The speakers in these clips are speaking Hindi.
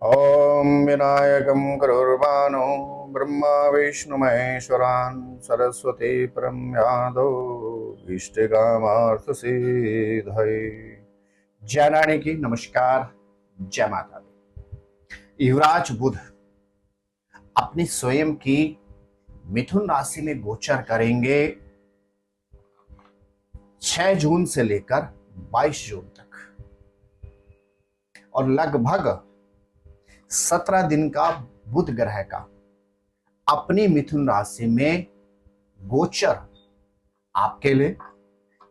ॐ विनायकं करुर्वाणो ब्रह्मा विष्णु महेश्वरान् सरस्वती परं यादव इष्टकामार्थ सिद्धये। जय रानी की नमस्कार, जय माता दी। युवराज बुध अपनी स्वयं की मिथुन राशि में गोचर करेंगे 6 जून से लेकर 22 जून तक और लगभग 17 दिन का बुध ग्रह का अपनी मिथुन राशि में गोचर आपके लिए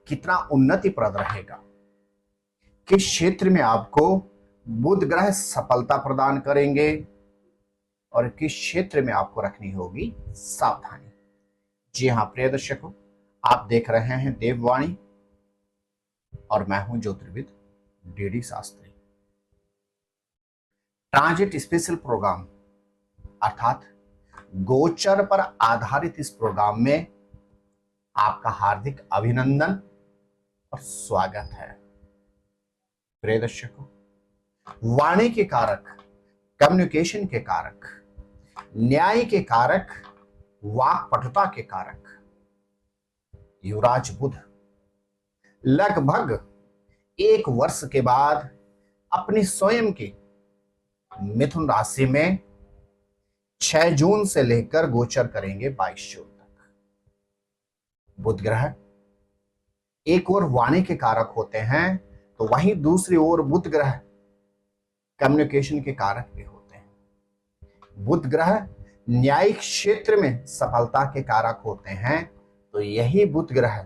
कितना उन्नतिप्रद रहेगा, किस क्षेत्र में आपको बुध ग्रह सफलता प्रदान करेंगे और किस क्षेत्र में आपको रखनी होगी सावधानी। जी हाँ प्रिय दर्शकों, आप देख रहे हैं देववाणी और मैं हूं ज्योतिर्विद DD Shastri. Transit special program अर्थात गोचर पर आधारित इस प्रोग्राम में आपका हार्दिक अभिनंदन और स्वागत है। प्रिय दर्शकों, वाणी के कारक, कम्युनिकेशन के कारक, न्याय के कारक, वाक्पटुता के कारक युवराज बुध लगभग 1 वर्ष के बाद अपनी स्वयं की मिथुन राशि में 6 जून से लेकर गोचर करेंगे 22 जून तक। बुध ग्रह एक ओर वाणी के कारक होते हैं तो वहीं दूसरी ओर बुध ग्रह कम्युनिकेशन के कारक भी होते हैं। बुध ग्रह न्यायिक क्षेत्र में सफलता के कारक होते हैं तो यही बुध ग्रह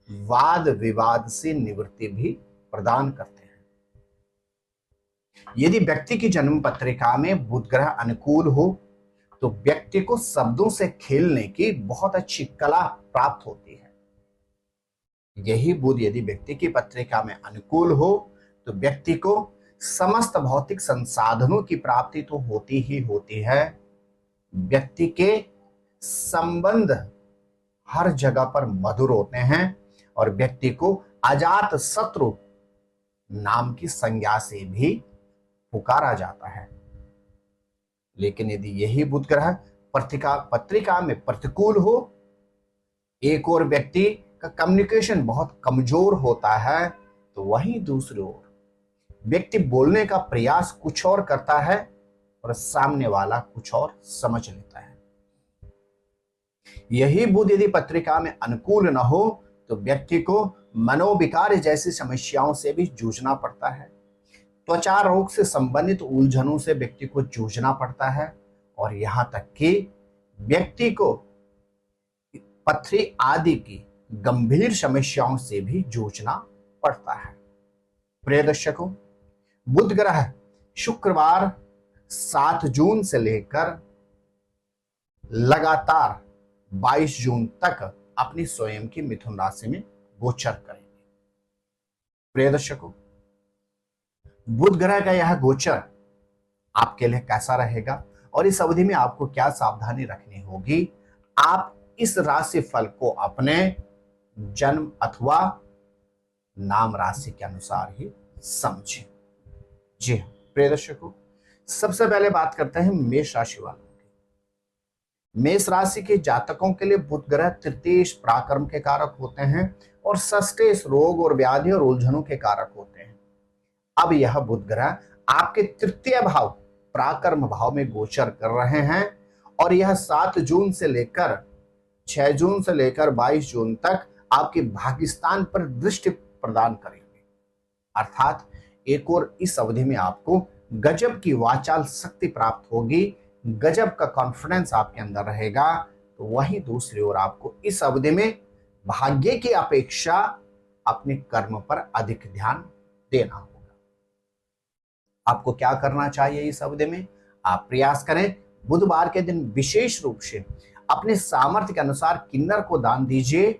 वाद विवाद से निवृत्ति भी प्रदान करते हैं। यदि व्यक्ति की जन्म पत्रिका में बुध ग्रह अनुकूल हो तो व्यक्ति को शब्दों से खेलने की बहुत अच्छी कला प्राप्त होती है। यही बुध यदि व्यक्ति की पत्रिका में अनुकूल हो तो व्यक्ति को समस्त भौतिक संसाधनों की प्राप्ति तो होती ही होती है, व्यक्ति के संबंध हर जगह पर मधुर होते हैं और व्यक्ति को अजात शत्रु नाम की संज्ञा से भी पुकारा जाता है। लेकिन यदि यही बुध ग्रह पत्रिका में प्रतिकूल हो, एक और व्यक्ति का कम्युनिकेशन बहुत कमजोर होता है तो वहीं दूसरी ओर व्यक्ति बोलने का प्रयास कुछ और करता है और सामने वाला कुछ और समझ लेता है। यही बुध यदि पत्रिका में अनुकूल न हो तो व्यक्ति को मनोविकार जैसी समस्याओं से भी जूझना पड़ता है, त्वचा रोग से संबंधित उलझनों से व्यक्ति को जूझना पड़ता है और यहां तक कि व्यक्ति को पथरी आदि की गंभीर समस्याओं से भी जूझना पड़ता है। प्रिय दर्शकों, बुध ग्रह शुक्रवार 7 जून से लेकर लगातार 22 जून तक अपनी स्वयं की मिथुन राशि में गोचर करेंगे। प्रिय दर्शकों, बुध ग्रह का यह गोचर आपके लिए कैसा रहेगा और इस अवधि में आपको क्या सावधानी रखनी होगी, आप इस राशि फल को अपने जन्म अथवा नाम राशि के अनुसार ही समझें। जी प्रिय दर्शकों, सबसे पहले बात करते हैं मेष राशि वालों की। मेष राशि के जातकों के लिए बुध ग्रह तृतीयेश पराक्रम के कारक होते हैं और षष्ठेश रोग और व्याधि और उलझनों के कारक होते हैं। अब यह बुध ग्रह आपके तृतीय भाव पराक्रम भाव में गोचर कर रहे हैं और यह 7 जून से लेकर 6 जून से लेकर 22 जून तक आपके भाग्यस्थान पर दृष्टि प्रदान करेंगे। अर्थात एक और इस अवधि में आपको गजब की वाचाल शक्ति प्राप्त होगी, गजब का कॉन्फिडेंस आपके अंदर रहेगा, तो वहीं दूसरी ओर आपको इस अवधि में भाग्य की अपेक्षा अपने कर्म पर अधिक ध्यान देना होगा। आपको क्या करना चाहिए इस अवधि में? आप प्रयास करें बुधवार के दिन विशेष रूप से अपने सामर्थ्य के अनुसार किन्नर को दान दीजिए।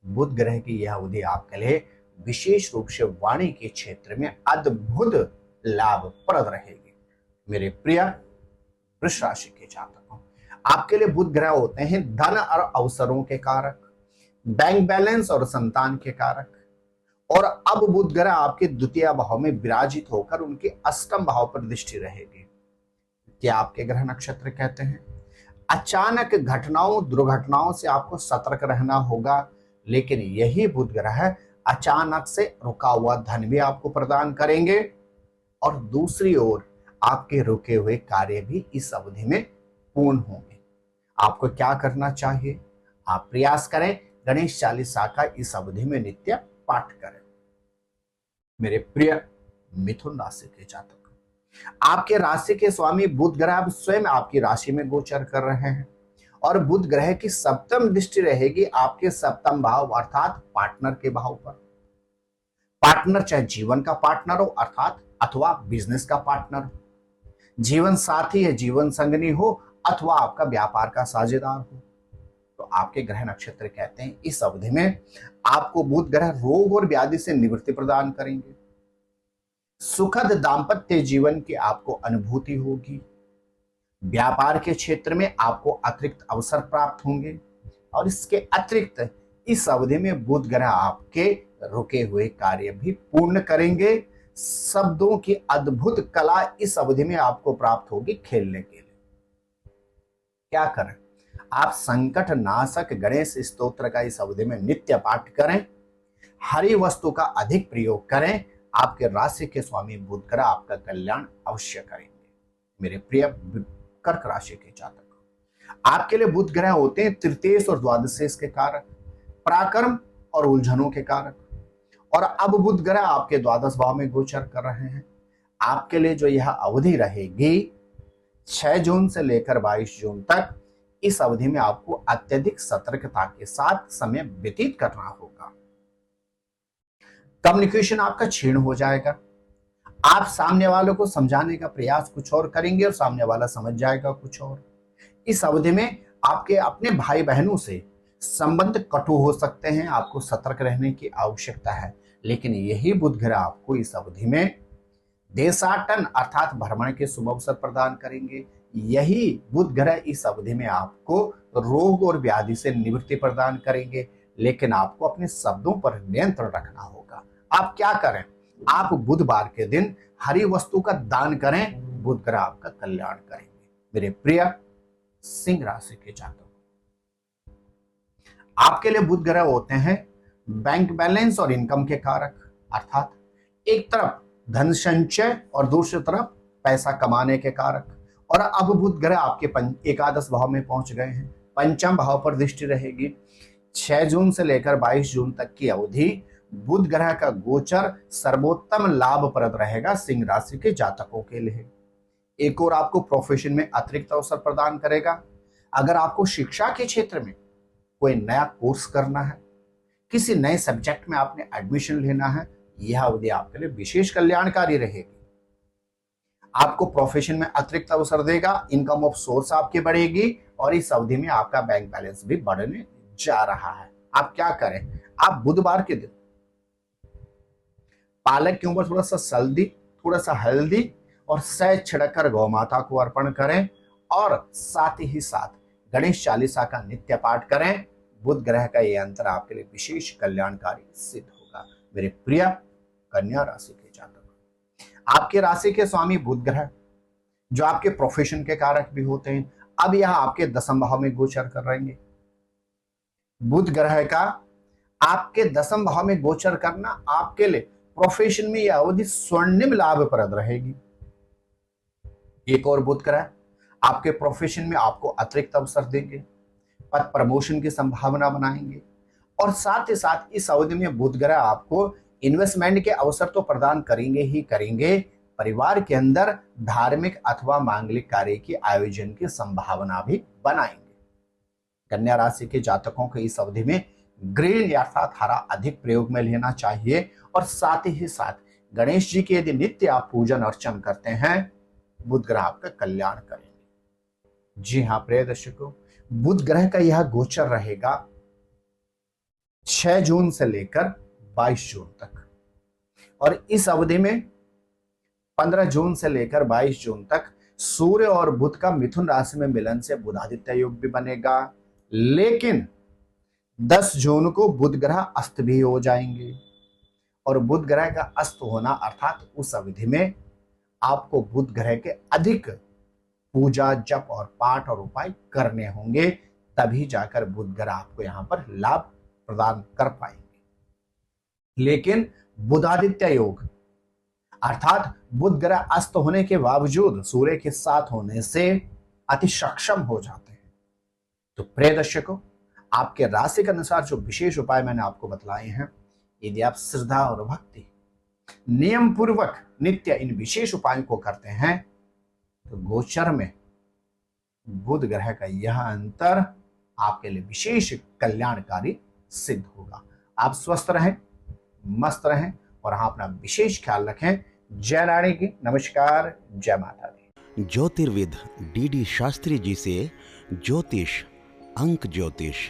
बुध ग्रह की यह अवधि आपके लिए विशेष रूप से वाणी के क्षेत्र में अद्भुत लाभप्रद रहेगी। मेरे प्रिय वृष राशि के जातकों, आपके लिए बुध ग्रह होते हैं धन और अवसरों के कारक, बैंक बैलेंस और संतान के कारक, और अब बुध ग्रह आपके द्वितीय भाव में विराजित होकर उनके अष्टम भाव पर दृष्टि रहेगी। क्या आपके ग्रह नक्षत्र कहते हैं अचानक घटनाओं दुर्घटनाओं से आपको सतर्क रहना होगा, लेकिन यही बुध ग्रह अचानक से रुका हुआ धन भी आपको प्रदान करेंगे और दूसरी ओर आपके रुके हुए कार्य भी इस अवधि में पूर्ण होंगे। आपको क्या करना चाहिए? आप प्रयास करें गणेश चालीसा का इस अवधि में नित्य पाठ करें। मेरे प्रिय मिथुन राशि के जातक, आपके राशि के स्वामी बुध ग्रह अब स्वयं आपकी राशि में गोचर कर रहे हैं और बुध ग्रह की सप्तम दृष्टि रहेगी आपके सप्तम भाव अर्थात पार्टनर के भाव पर। पार्टनर चाहे जीवन का पार्टनर हो अर्थात अथवा बिजनेस का पार्टनर, जीवन साथी है, जीवन संगनी हो अथवा आपका व्यापार का साझेदार हो, तो आपके ग्रह नक्षत्र कहते हैं इस अवधि में आपको बुध ग्रह रोग और व्याधि से निवृत्ति प्रदान करेंगे। सुखद दाम्पत्य जीवन की आपको अनुभूति होगी। व्यापार के क्षेत्र में आपको अतिरिक्त अवसर प्राप्त होंगे और इसके अतिरिक्त इस अवधि में बुध ग्रह आपके रुके हुए कार्य भी पूर्ण करेंगे। शब्दों की अद्भुत कला इस अवधि में आपको प्राप्त होगी खेलने के लिए। क्या करें? आप संकट नाशक गणेश स्तोत्र का इस अवधि में नित्य पाठ करें, हरी वस्तु का अधिक प्रयोग करें। आपके राशि के स्वामी बुध ग्रह आपका कल्याण अवश्य करेंगे। मेरे प्रिय कर्क राशि के जातक, आपके लिए बुध ग्रह होते हैं तृतीय और द्वादशेश के कारक, पराक्रम और उलझनों के कारक, और अब बुध ग्रह आपके द्वादश भाव में गोचर कर रहे हैं। आपके लिए जो यह अवधि रहेगी 6 जून से लेकर 22 जून तक, इस अवधि में आपको अत्यधिक सतर्कता के साथ समय व्यतीत करना होगा। कम्युनिकेशन आपका क्षीण हो जाएगा। आप सामने वालों को समझाने का प्रयास कुछ और करेंगे और सामने वाला समझ जाएगा कुछ और। इस अवधि में आपके अपने भाई बहनों से संबंध कटु हो सकते हैं, आपको सतर्क रहने की आवश्यकता है। लेकिन यही बुध ग्रह आपको इस अवधि में देशाटन अर्थात भ्रमण के शुभ अवसर प्रदान करेंगे। यही बुध ग्रह इस अवधि में आपको रोग और व्याधि से निवृत्ति प्रदान करेंगे, लेकिन आपको अपने शब्दों पर नियंत्रण रखना होगा। आप क्या करें? आप बुधवार के दिन हरी वस्तु का दान करें, बुध ग्रह आपका कल्याण करेंगे। मेरे प्रिय सिंह राशि के जातक, आपके लिए बुध ग्रह होते हैं बैंक बैलेंस और इनकम के कारक, अर्थात एक तरफ धन संचय और दूसरी तरफ पैसा कमाने के कारक। और अब बुध ग्रह आपके एकादश भाव में पहुंच गए हैं, पंचम भाव पर दृष्टि रहेगी। 6 जून से लेकर 22 जून तक की अवधि बुध ग्रह का गोचर सर्वोत्तम लाभप्रद रहेगा सिंह राशि के जातकों के लिए। एक और आपको प्रोफेशन में अतिरिक्त अवसर प्रदान करेगा। अगर आपको शिक्षा के क्षेत्र में कोई नया कोर्स करना है, किसी नए सब्जेक्ट में आपने एडमिशन लेना है, यह अवधि आपके लिए विशेष कल्याणकारी रहेगी। आपको प्रोफेशन में अतिरिक्त अवसर देगा, इनकम ऑफ सोर्स आपकी बढ़ेगी और इस अवधि में आपका बैंक बैलेंस भी बढ़ने जा रहा है। आप क्या करें? आप बुधवार के दिन पालक के ऊपर थोड़ा सा सल्दी, थोड़ा सा हल्दी और शहद छिड़ककर गौ माता को अर्पण करें और साथ ही साथ गणेश चालीसा का नित्य पाठ करें। बुध ग्रह का यह अंतर आपके लिए विशेष कल्याणकारी सिद्ध होगा। मेरे प्रिय कन्या राशि के जातक, आपके राशि के स्वामी बुध ग्रह जो आपके प्रोफेशन के कारक भी होते हैं, अब यह आपके दसम भाव में गोचर कर रहेंगे। बुध ग्रह का आपके दसम भाव में गोचर करना आपके लिए प्रोफेशन में यह अवधि स्वर्णिम लाभप्रद रहेगी। एक और बुध ग्रह आपके प्रोफेशन में आपको अतिरिक्त अवसर देंगे, पद प्रमोशन की संभावना बनाएंगे और साथ ही साथ इस अवधि में बुध ग्रह आपको इन्वेस्टमेंट के अवसर तो प्रदान करेंगे ही करेंगे, परिवार के अंदर धार्मिक अथवा मांगलिक कार्य की आयोजन की संभावना भी बनाएंगे। कन्या राशि के जातकों को इस अवधि में ग्रीन अर्थात हरा अधिक प्रयोग में लेना चाहिए और साथ ही साथ गणेश जी की यदि नित्य आप पूजन अर्चन करते हैं, बुध ग्रह आपका कल्याण करेंगे। जी हाँ प्रिय दर्शकों, बुध ग्रह का यह गोचर रहेगा 6 जून से लेकर 22 जून तक और इस अवधि में 15 जून से लेकर 22 जून तक सूर्य और बुध का मिथुन राशि में मिलन से बुधादित्य योग भी बनेगा। लेकिन 10 जून को बुध ग्रह अस्त भी हो जाएंगे और बुध ग्रह का अस्त होना अर्थात उस अवधि में आपको बुध ग्रह के अधिक पूजा जप और पाठ और उपाय करने होंगे, तभी जाकर बुध ग्रह आपको यहां पर लाभ प्रदान कर पाएंगे। लेकिन बुधादित्य योग अर्थात बुध ग्रह अस्त होने के बावजूद सूर्य के साथ होने से अति सक्षम हो जाते हैं। तो प्रिय दर्शकों, आपके राशि के अनुसार जो विशेष उपाय मैंने आपको बतलाए हैं, यदि आप श्रद्धा और भक्ति नियम पूर्वक नित्य इन विशेष उपायों को करते हैं तो गोचर में बुध ग्रह का यह अंतर आपके लिए विशेष कल्याणकारी सिद्ध होगा। आप स्वस्थ रहें, मस्त रहें और हाँ, अपना विशेष ख्याल रखें। जय रानी की नमस्कार, जय माता दी। ज्योतिर्विद डीडी शास्त्री जी से ज्योतिष, अंक ज्योतिष,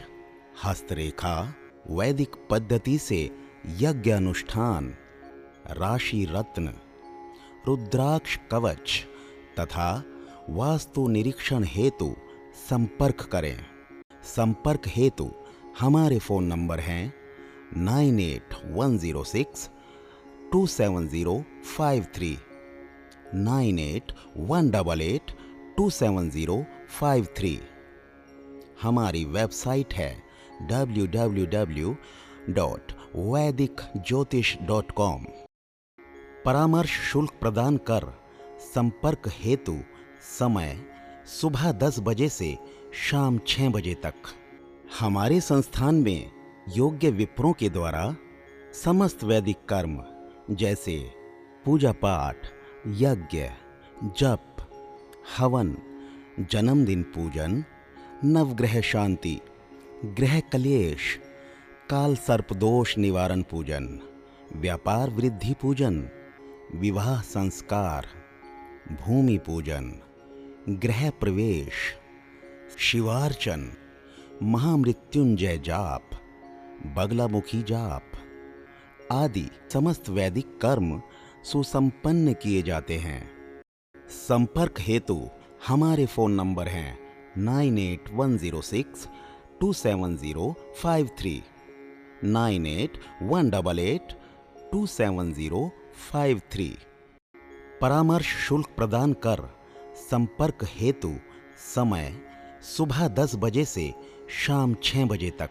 हस्तरेखा, वैदिक पद्धति से यज्ञ अनुष्ठान, राशि रत्न, रुद्राक्ष कवच तथा वास्तु निरीक्षण हेतु संपर्क करें। संपर्क हेतु हमारे फोन नंबर हैं 9810627053, 9818827053। हमारी वेबसाइट है www.vedicjyotish.com। परामर्श शुल्क प्रदान कर संपर्क हेतु समय सुबह 10 बजे से शाम 6 बजे तक। हमारे संस्थान में योग्य विप्रों के द्वारा समस्त वैदिक कर्म जैसे पूजा पाठ, यज्ञ, जप, हवन, जन्मदिन पूजन, नवग्रह शांति, ग्रह कलेश, काल सर्प दोष निवारण पूजन, व्यापार वृद्धि पूजन, विवाह संस्कार, भूमि पूजन, गृह प्रवेश, शिवार्चन, महामृत्युंजय जाप, बगलामुखी जाप आदि समस्त वैदिक कर्म सुसंपन्न किए जाते हैं। संपर्क हेतु हमारे फोन नंबर हैं 9810627053, 9818827053। परामर्श शुल्क प्रदान कर संपर्क हेतु समय सुबह 10 बजे से शाम 6 बजे तक।